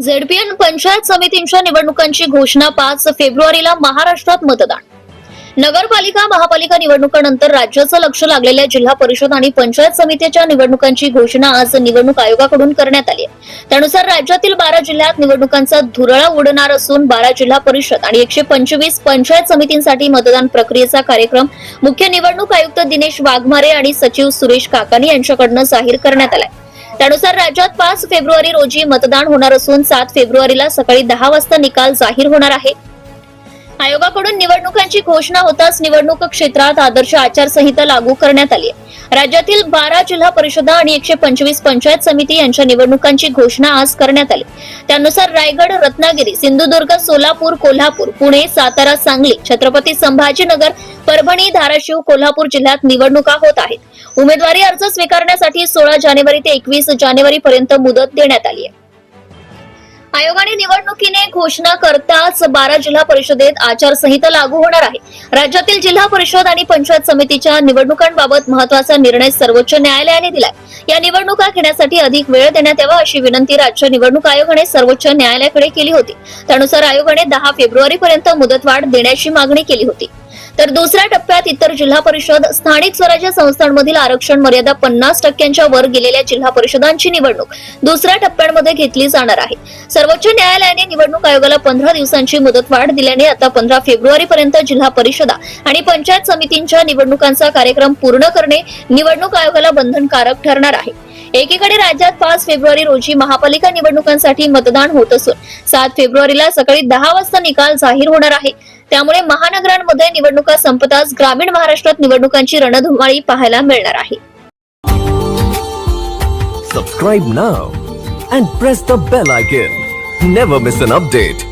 झेडपीएन पंचायत समितींच्या निवडणुकांची घोषणा 5 फेब्रुवारीला महाराष्ट्रात मतदान. नगरपालिका महापालिका निवडणुकांनंतर राज्याचं लक्ष लागलेल्या जिल्हा परिषद आणि पंचायत समितीच्या निवडणुकांची घोषणा आज निवडणूक आयोगाकडून करण्यात आली आहे. त्यानुसार राज्यातील 12 जिल्ह्यात निवडणुकांचा धुरळा उडणार असून 12 जिल्हा परिषद आणि 125 पंचायत समितींसाठी मतदान प्रक्रियेचा कार्यक्रम मुख्य निवडणूक आयुक्त दिनेश वाघमारे आणि सचिव सुरेश काकानी यांच्याकडून जाहीर करण्यात आलाय. त्यानुसार राज्यात 5 फेब्रुवारी रोजी मतदान होणार असून 7 फेब्रुवारीला सकाळी 10 वाजता निकाल जाहीर होणार आहे. आयोगाकडून निवडणुकांची घोषणा होताच निवडणूक क्षेत्रात आदर्श आचारसंहिता लागू करण्यात आली आहे. राज्यातील 12 जिल्हा परिषदा आणि 125 पंचायत समिती यांच्या निवडणुकांची घोषणा आज करण्यात आली. त्यानुसार रायगड, रत्नागिरी, सिंधुदुर्ग, सोलापूर, कोल्हापूर, पुणे, सातारा, सांगली, छत्रपती संभाजीनगर, परभणी, धाराशिव, कोल्हापूर जिल्ह्यात निवडणुका होत आहेत. उमेदवारी अर्ज स्वीकारण्यासाठी 16 जानेवारी ते 21 जानेवारी पर्यंत मुदत देण्यात आली आहे. आयोगाने निवडणुकीने घोषणा करताच 12 जिल्हा परिषदेत आचारसंहिता लागू होणार आहे. राज्यातील जिल्हा परिषद आणि पंचायत समितीच्या निवडणुकांबाबत महत्त्वाचा निर्णय सर्वोच्च न्यायालयाने दिलाय. या निवडणुका घेण्यासाठी अधिक वेळ देण्यात यावा अशी विनंती राज्य निवडणूक आयोगाने सर्वोच्च न्यायालयाकडे केली होती. त्यानुसार आयोगाने 10 फेब्रुवारीपर्यंत मुदतवाढ देण्याची मागणी केली होती. तर दुसऱ्या टप्प्यात इतर जिल्हा परिषद, स्थानिक स्वराज्य संस्थांमधील आरक्षण मर्यादा 50% वर गेलेल्या जिल्हा परिषदांची निवडणूक दुसऱ्या टप्प्यांमध्ये घेतली जाणार आहे. सर्वोच्च न्यायालयाने निवडणूक आयोगाला 15 दिवसांची मुदतवाढ दिल्याने आता 15 फेब्रुवारीपर्यंत जिल्हा परिषदा आणि पंचायत समितींच्या निवडणुकांचा कार्यक्रम पूर्ण करणे निवडणूक आयोगाला बंधनकारक ठरणार आहे. एकीकडे राज्यात 5 फेब्रुवारी रोजी महापालिका निवडणुकांसाठी मतदान होत असून 7 फेब्रुवारीला सकाळी 10 वाजता निकाल जाहीर होणार आहे. त्यामुळे महानगरांमध्ये निवडणुका संपताच ग्रामीण महाराष्ट्रात निवडणुकांची रणधुमाळी पाहायला मिळणार आहे. Subscribe now and press the bell icon. Never miss an update.